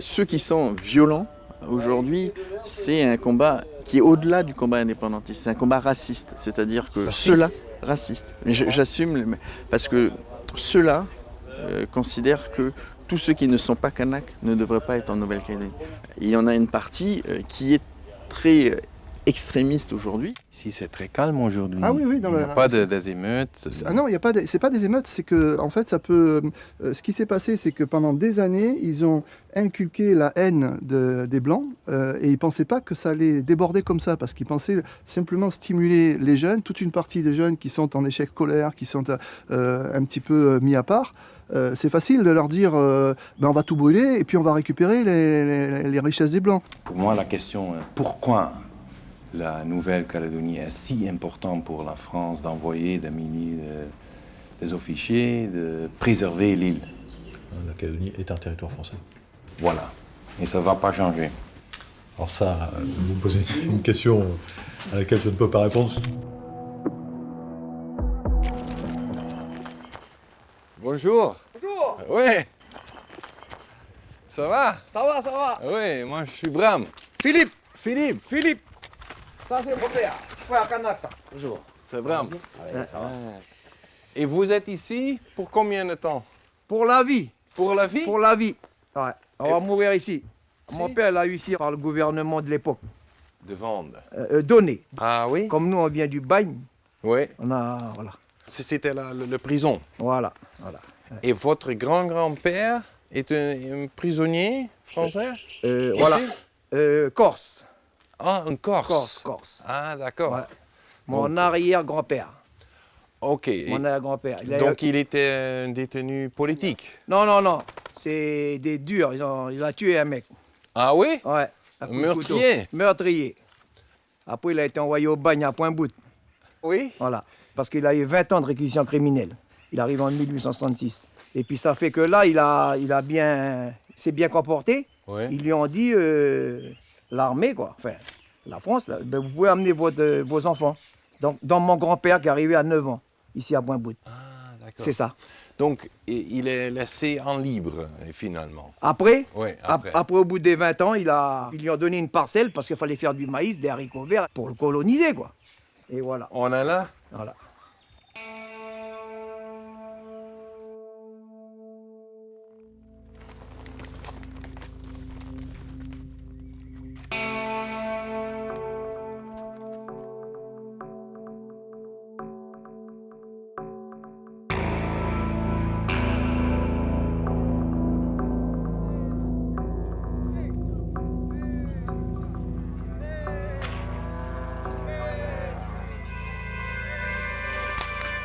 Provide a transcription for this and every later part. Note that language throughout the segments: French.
ceux qui sont violents aujourd'hui, c'est un combat qui est au-delà du combat indépendantiste. C'est un combat raciste, c'est-à-dire que ceux-là, raciste. Mais j'assume, parce que ceux-là considèrent que tous ceux qui ne sont pas Kanaks ne devraient pas être en Nouvelle-Calédonie. Il y en a une partie qui est très extrémiste aujourd'hui. Ici, c'est très calme aujourd'hui. Ah oui, oui. Il n'y a pas des émeutes. Ah non, il y a pas. C'est pas des émeutes. C'est que, en fait, ça peut. Ce qui s'est passé, c'est que pendant des années, ils ont inculqué la haine des blancs et ils pensaient pas que ça allait déborder comme ça, parce qu'ils pensaient simplement stimuler les jeunes, toute une partie des jeunes qui sont en échec scolaire, qui sont un petit peu mis à part. C'est facile de leur dire on va tout brûler et puis on va récupérer les richesses des blancs. Pour moi, la question est pourquoi la Nouvelle-Calédonie est si importante pour la France d'envoyer des milliers des officiers, de préserver l'île. La Calédonie est un territoire français. Voilà. Et ça ne va pas changer. Alors ça, vous me posez une question à laquelle je ne peux pas répondre. Bonjour. Bonjour. Oui. Ça va? Ça va, ça va. Oui, moi je suis Bram. Philippe. Philippe. Philippe. Ça c'est mon père. Frère Kanak ça. Bonjour. C'est Bram. Ouais, ça va. Et vous êtes ici pour combien de temps? Pour la vie. Pour la vie? Pour la vie. Ouais. On va mourir ici. Mon père l'a eu ici par le gouvernement de l'époque. De vendre. Donné. Ah oui? Comme nous on vient du bagne, Oui. on a voilà. C'était la prison. Voilà. Et votre grand-grand-père est un prisonnier français? Voilà. Corse. Ah, un Corse. Corse. Ah, d'accord. Ouais. Mon arrière-grand-père. Ok. Mon arrière-grand-père. Donc il était un détenu politique? Non. C'est des durs. Il a tué un mec. Ah oui? Ouais. À coup de Meurtrier? couteau. Meurtrier. Après, il a été envoyé au bagne à Pointe-Boute. Oui? Voilà. Parce qu'il a eu 20 ans de réquisition criminelle. Il arrive en 1866. Et puis ça fait que là, s'est bien comporté. Oui. Ils lui ont dit, l'armée, quoi, enfin, la France, là, ben, vous pouvez amener vos enfants. Donc, dans mon grand-père qui est arrivé à 9 ans, ici à Pointe-Boute. Ah, d'accord. C'est ça. Donc, il est laissé en libre, finalement. Après, Oui, après. après, au bout des 20 ans, ils lui ont donné une parcelle parce qu'il fallait faire du maïs, des haricots verts pour le coloniser, quoi. Et voilà. On est là? Voilà.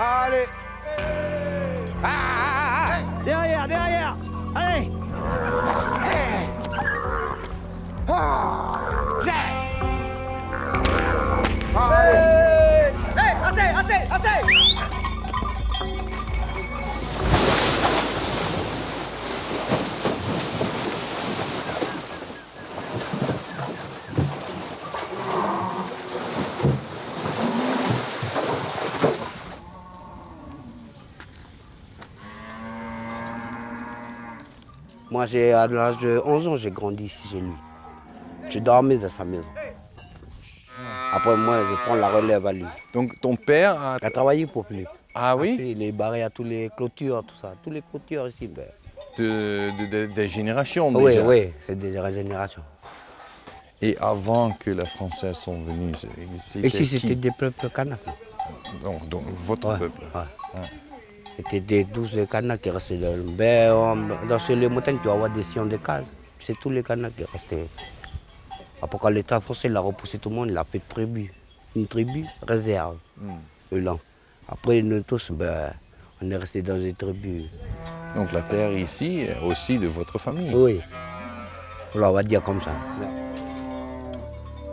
Allez! Derrière! Allez! Assez! Moi, à l'âge de 11 ans, j'ai grandi ici chez lui. Je dormais dans sa maison. Après, moi, je prends la relève à lui. Donc, ton père a... Il a travaillé pour Philippe. Ah oui? Après, il est barré à toutes les clôtures, tout ça. Toutes les clôtures ici. Ben... Des générations, Oui, déjà. oui, c'est des générations. Et avant que les Français sont venus, Ici, c'était des peuples kanaks. Donc votre peuple. Ouais. C'était des 12 Kanaks qui restaient dans sur les montagnes, tu vas avoir des sillons de cases. C'est tous les Kanaks qui restaient. Après, quand l'État français l'a repoussé tout le monde, il a fait une tribu réserve. Là. Après, nous tous, on est restés dans une tribu. Donc la terre ici est aussi de votre famille? Oui. Voilà, on va dire comme ça.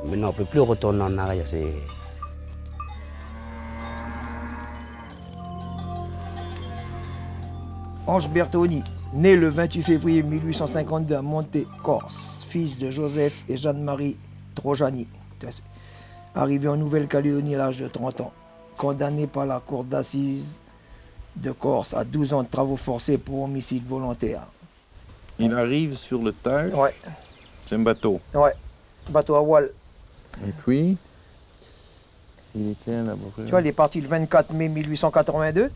Maintenant, on ne peut plus retourner en arrière. Ange Bertoni, né le 28 février 1852 à Monte, Corse, fils de Joseph et Jeanne-Marie Trojani. Arrivé en Nouvelle-Calédonie à l'âge de 30 ans, condamné par la cour d'assises de Corse à 12 ans de travaux forcés pour homicide volontaire. Il arrive sur le Tuig. Ouais, C'est un bateau. ouais. Bateau à voile. Et puis, il était à la Tu vois, il est parti le 24 mai 1882.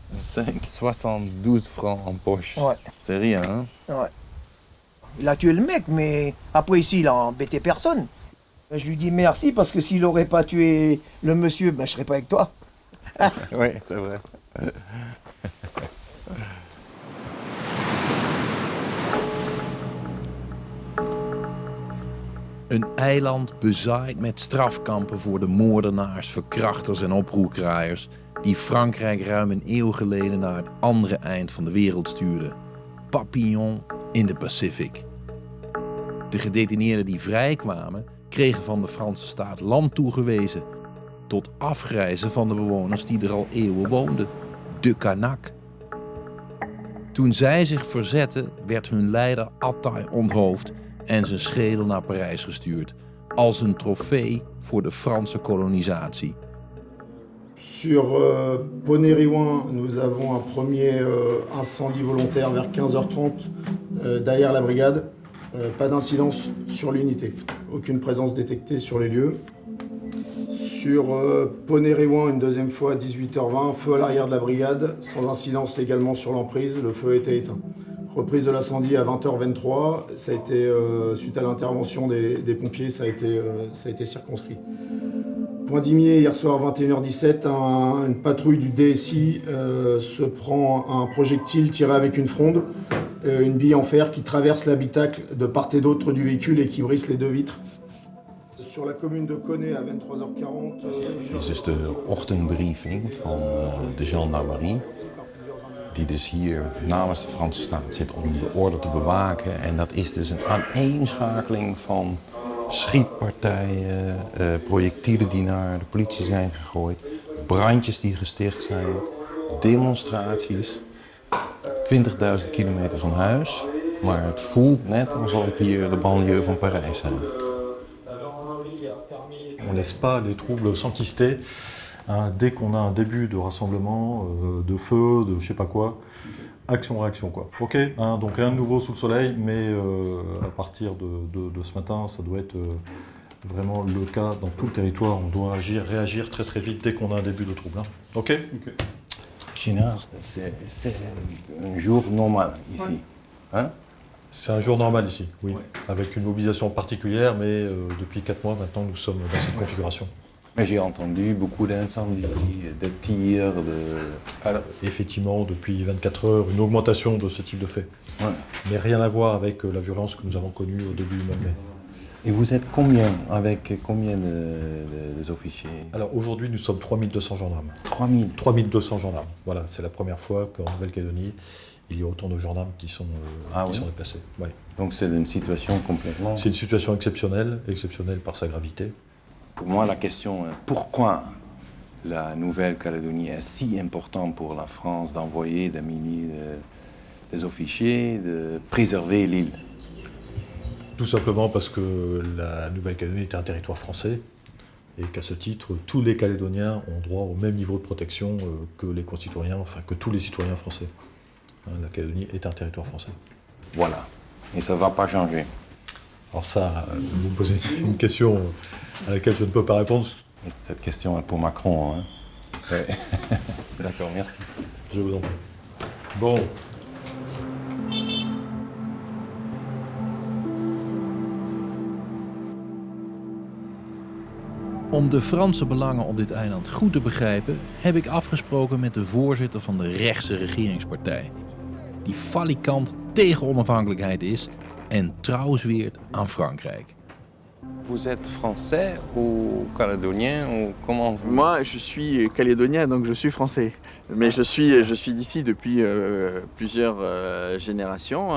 72 francs en poche. Ouais. C'est rien, hein? Ouais. Il a tué le mec, mais après ici, il a embêté personne. Je lui dis merci parce que s'il n'aurait pas tué le monsieur, ben, je serais pas avec toi. Oui, c'est vrai. Een eiland bezaaid met strafkampen voor de moordenaars, verkrachters en oproerkraaiers die Frankrijk ruim een eeuw geleden naar het andere eind van de wereld stuurden. Papillon in de Pacific. De gedetineerden die vrijkwamen kregen van de Franse staat land toegewezen, tot afgrijzen van de bewoners die er al eeuwen woonden, de Kanak. Toen zij zich verzetten, werd hun leider Attai onthoofd en zijn schedel naar Parijs gestuurd, als een trofee voor de Franse kolonisatie. Sur Ponériouin, nous avons un premier incendie volontaire vers 15h30 derrière la brigade. Pas d'incidence sur l'unité, aucune présence détectée sur les lieux. Sur Ponériouin, une deuxième fois à 18h20, feu à l'arrière de la brigade, sans incidence également sur l'emprise, le feu était éteint. Reprise de l'incendie à 20h23, ça a été, suite à l'intervention des pompiers, ça a été circonscrit. Point Dimier, hier soir 21h17, une patrouille du DSI se prend un projectile tiré avec une fronde, une bille en fer qui traverse l'habitacle de part et d'autre du véhicule et qui brise les deux vitres. Sur la commune de Connay à 23h40... Dit is dus de ochtendbriefing van de gendarmerie, die dus hier namens de Franse staat zit om de orde te bewaken. En dat is dus een aaneenschakeling van schietpartijen, projectielen die naar de politie zijn gegooid, brandjes die gesticht zijn, demonstraties. 20.000 kilometer van huis, maar het voelt net alsof het hier de banlieue van Parijs zijn. On ne laisse pas les troubles s'enquister. Dès qu'on a un début de rassemblement, de feu, de je sais pas quoi, action-réaction quoi. Ok, donc rien de nouveau sous le soleil, mais à partir de ce matin, ça doit être vraiment le cas dans tout le territoire. On doit réagir très très vite dès qu'on a un début de trouble. Ok. China, c'est un jour normal ici. Hein? C'est un jour normal ici, oui. Avec une mobilisation particulière, mais depuis 4 mois maintenant, nous sommes dans cette configuration. Mais j'ai entendu beaucoup d'incendies, de tirs, Alors, effectivement, depuis 24 heures, une augmentation de ce type de fait. Ouais. Mais rien à voir avec la violence que nous avons connue au début du mois de mai. Et vous êtes combien, avec combien de officiers? Alors aujourd'hui, nous sommes 3200 gendarmes. 3200 gendarmes. Voilà, c'est la première fois qu'en Nouvelle-Calédonie, il y a autant de gendarmes qui sont déplacés. Ouais. Donc c'est une situation complètement... C'est une situation exceptionnelle par sa gravité. Pour moi, la question est pourquoi la Nouvelle-Calédonie est si importante pour la France d'envoyer des milliers des officiers, de préserver l'île? Tout simplement parce que la Nouvelle-Calédonie est un territoire français et qu'à ce titre, tous les Calédoniens ont droit au même niveau de protection que les concitoyens, enfin que tous les citoyens français. La Calédonie est un territoire français. Voilà. Et ça ne va pas changer. Alors ça, vous me posez une question à laquelle je ne peux pas répondre. Cette question est pour Macron. Hein? Ouais. D'accord, merci. Je vous en prie. Bon. Om de Franse belangen op dit eiland goed te begrijpen, heb ik afgesproken met de voorzitter van de rechtse regeringspartij, die falikant tegen onafhankelijkheid is en trouw zweert aan Frankrijk. Vous êtes français ou calédonien ou comment vous... Moi, je suis calédonien, donc je suis français. Mais je suis d'ici depuis plusieurs générations,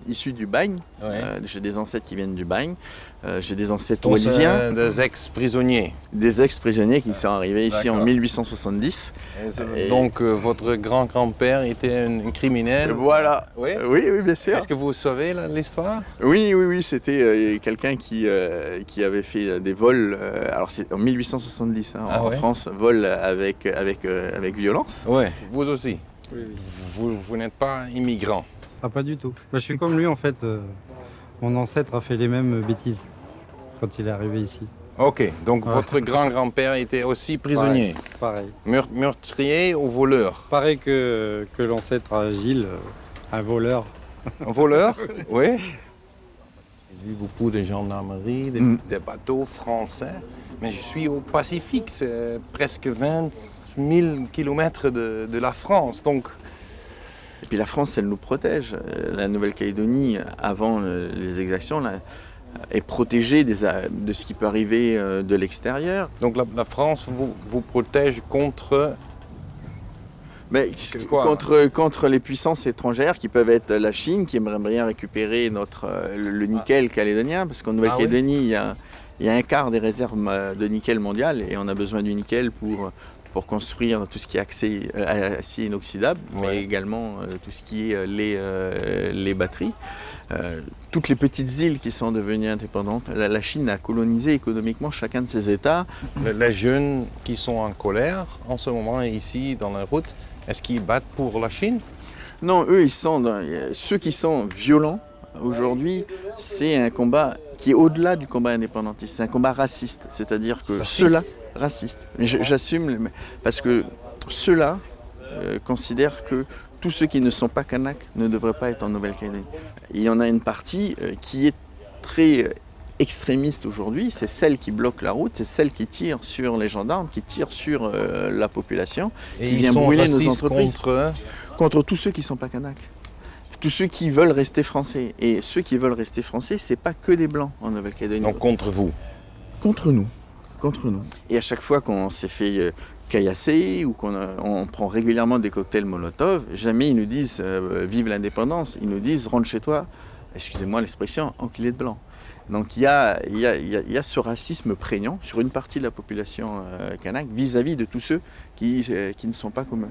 issu du Bagne. Ouais. J'ai des ancêtres qui viennent du Bagne. J'ai des ancêtres Donc, wallisiens. des ex-prisonniers. Des ex-prisonniers qui sont arrivés ici en 1870. Et donc votre grand-grand-père était un criminel. Voilà. Oui, oui, bien sûr. Est-ce que vous savez l'histoire? Oui, c'était quelqu'un qui avait fait des vols. Alors c'est en 1870 en France, vol avec violence. Oui, vous aussi. Oui. Vous n'êtes pas immigrant. Ah, pas du tout. Bah, je suis comme lui en fait. Mon ancêtre a fait les mêmes bêtises quand il est arrivé ici. Ok, donc Ouais. votre grand-grand-père était aussi prisonnier. Pareil. Meurtrier ou voleur? Pareil que l'ancêtre à Gilles, un voleur. Un voleur? Oui. J'ai vu beaucoup de gendarmerie, des bateaux français, mais je suis au Pacifique, c'est presque 20 000 kilomètres de la France, donc... Et puis la France, elle nous protège. La Nouvelle-Calédonie, avant les exactions, là, est protégée de ce qui peut arriver de l'extérieur. Donc la France vous protège contre... Mais contre les puissances étrangères qui peuvent être la Chine, qui aimerait bien récupérer le nickel calédonien, parce qu'en Nouvelle-Calédonie, il y a un quart des réserves de nickel mondiales et on a besoin du nickel pour construire tout ce qui est acier inoxydable, mais également tout ce qui est les batteries. Toutes les petites îles qui sont devenues indépendantes, la Chine a colonisé économiquement chacun de ces États. Les jeunes qui sont en colère en ce moment ici dans la route, est-ce qu'ils battent pour la Chine? Non, eux, ceux qui sont violents aujourd'hui, c'est un combat qui est au-delà du combat indépendantiste. C'est un combat raciste, c'est-à-dire que ceux-là, raciste. Mais j'assume, parce que ceux-là considèrent que tous ceux qui ne sont pas Kanaks ne devraient pas être en Nouvelle-Calédonie. Il y en a une partie qui est très extrémiste aujourd'hui, c'est celle qui bloque la route, c'est celle qui tire sur les gendarmes, qui tire sur la population, et qui ils vient sont brûler nos racistes entreprises. contre tous ceux qui ne sont pas Kanaks. Tous ceux qui veulent rester français. Et ceux qui veulent rester français, c'est pas que des blancs en Nouvelle-Calédonie. Donc contre vous? Contre nous. Contre nous. Et à chaque fois qu'on s'est fait caillasser ou on prend régulièrement des cocktails Molotov, jamais ils nous disent vive l'indépendance, ils nous disent rentre chez toi, excusez-moi l'expression, enculé de blanc. Donc il y a ce racisme prégnant sur une partie de la population kanak vis-à-vis de tous ceux qui ne sont pas comme eux.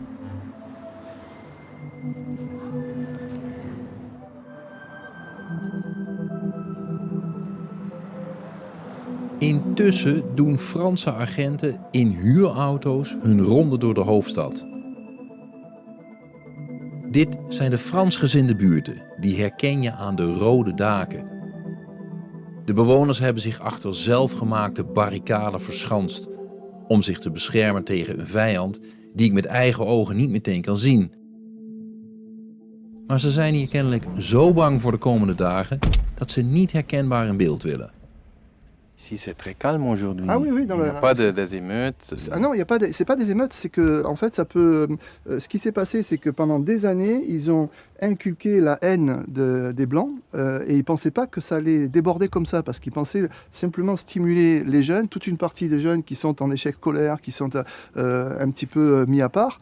Intussen doen Franse agenten in huurauto's hun ronde door de hoofdstad. Dit zijn de Fransgezinde buurten, die herken je aan de rode daken. De bewoners hebben zich achter zelfgemaakte barricaden verschanst om zich te beschermen tegen een vijand die ik met eigen ogen niet meteen kan zien. Maar ze zijn hier kennelijk zo bang voor de komende dagen dat ze niet herkenbaar in beeld willen. Ici, c'est très calme aujourd'hui. Ah oui, oui. Il n'y a pas des émeutes. Ah non, c'est pas des émeutes, c'est que, en fait, ça peut. Ce qui s'est passé, c'est que pendant des années, ils ont inculqué la haine des Blancs et ils pensaient pas que ça allait déborder comme ça, parce qu'ils pensaient simplement stimuler les jeunes, toute une partie des jeunes qui sont en échec scolaire, qui sont un petit peu mis à part.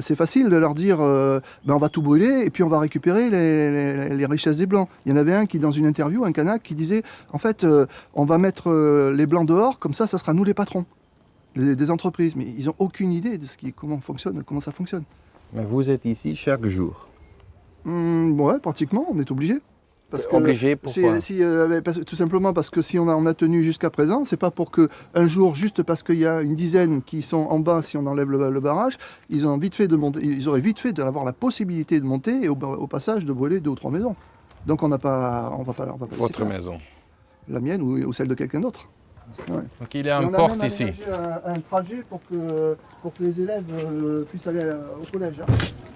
C'est facile de leur dire on va tout brûler et puis on va récupérer les richesses des Blancs. Il y en avait un qui, dans une interview, un Kanak, qui disait en fait on va mettre les Blancs dehors, comme ça sera nous les patrons des entreprises. Mais ils n'ont aucune idée de comment ça fonctionne. Mais vous êtes ici chaque jour? Ouais, pratiquement, on est obligé. Obligé, pourquoi? Tout simplement parce que si on a tenu jusqu'à présent, c'est pas pour qu'un jour, juste parce qu'il y a une dizaine qui sont en bas, si on enlève le barrage, ils auraient vite fait d'avoir la possibilité de monter et au passage de brûler 2 ou 3 maisons. Donc on va pas Votre maison? La mienne ou celle de quelqu'un d'autre. Ouais. Donc il y a une porte ici. On a aménagé un trajet pour que les élèves puissent aller au collège.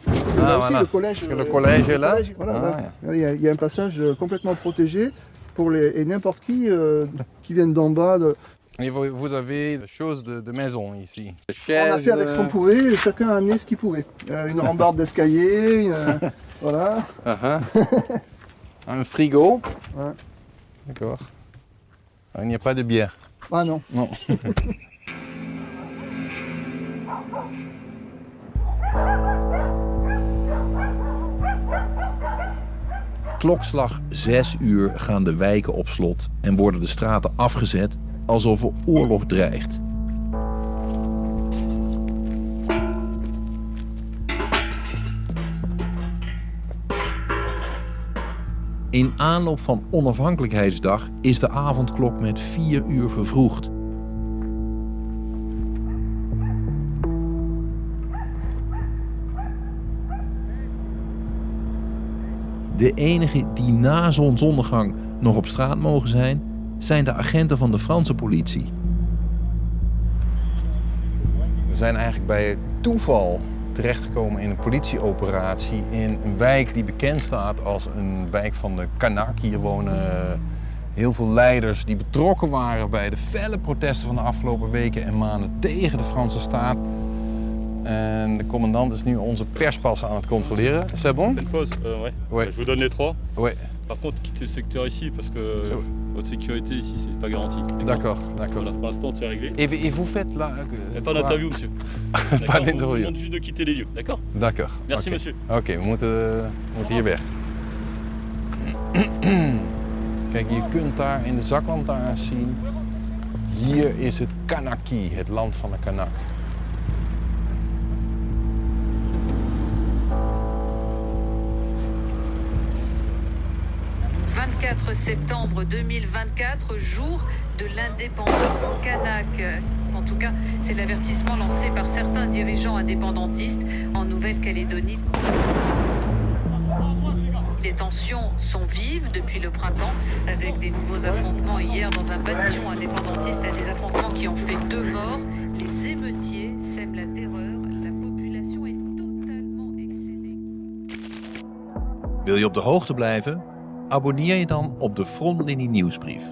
Le collège, parce que le collège est là. Il y a un passage complètement protégé pour n'importe qui viennent d'en bas. Et vous avez des choses de maison ici. On a fait avec ce qu'on pouvait, et chacun a amené ce qu'il pouvait. Une rambarde d'escalier, voilà. Un frigo. Ouais. D'accord. Il n'y a pas de bière. Ah non. Non. Klokslag 6 uur gaan de wijken op slot en worden de straten afgezet alsof er oorlog dreigt. In aanloop van Onafhankelijkheidsdag is de avondklok met 4 uur vervroegd. De enigen die na zonsondergang nog op straat mogen zijn de agenten van de Franse politie. We zijn eigenlijk bij toeval terechtgekomen in een politieoperatie in een wijk die bekend staat als een wijk van de Kanak. Hier wonen heel veel leiders die betrokken waren bij de felle protesten van de afgelopen weken en maanden tegen de Franse staat. En de commandant is nu onze perspas aan het controleren. C'est bon? Une pause, ouais. Ouais. Je vous donne les 3. Ouais. Par contre, quittez le secteur ici parce que votre sécurité ici, c'est pas garanti. D'accord, d'accord. Voilà, pour l'instant, c'est réglé. Et vous faites là... Pas d'interview, monsieur. Pas On d'interview. vous demande juste de quitter les lieux, d'accord? D'accord. Merci, Oké. monsieur. Oké, we moeten hier weg. Kijk, je kunt daar in de zaklantaarn zien. Hier is het Kanaki, het land van de Kanak. « 24 septembre 2024, jour de l'indépendance kanak. En tout cas, c'est l'avertissement lancé par certains dirigeants indépendantistes en Nouvelle-Calédonie. Les tensions sont vives depuis le printemps, avec des nouveaux affrontements hier dans un bastion indépendantiste, des affrontements qui ont fait 2 morts. Les émeutiers sèment la terreur, la population est totalement excédée. Wil je op de hoogte blijven? Abonneer je dan op de Frontlinie nieuwsbrief.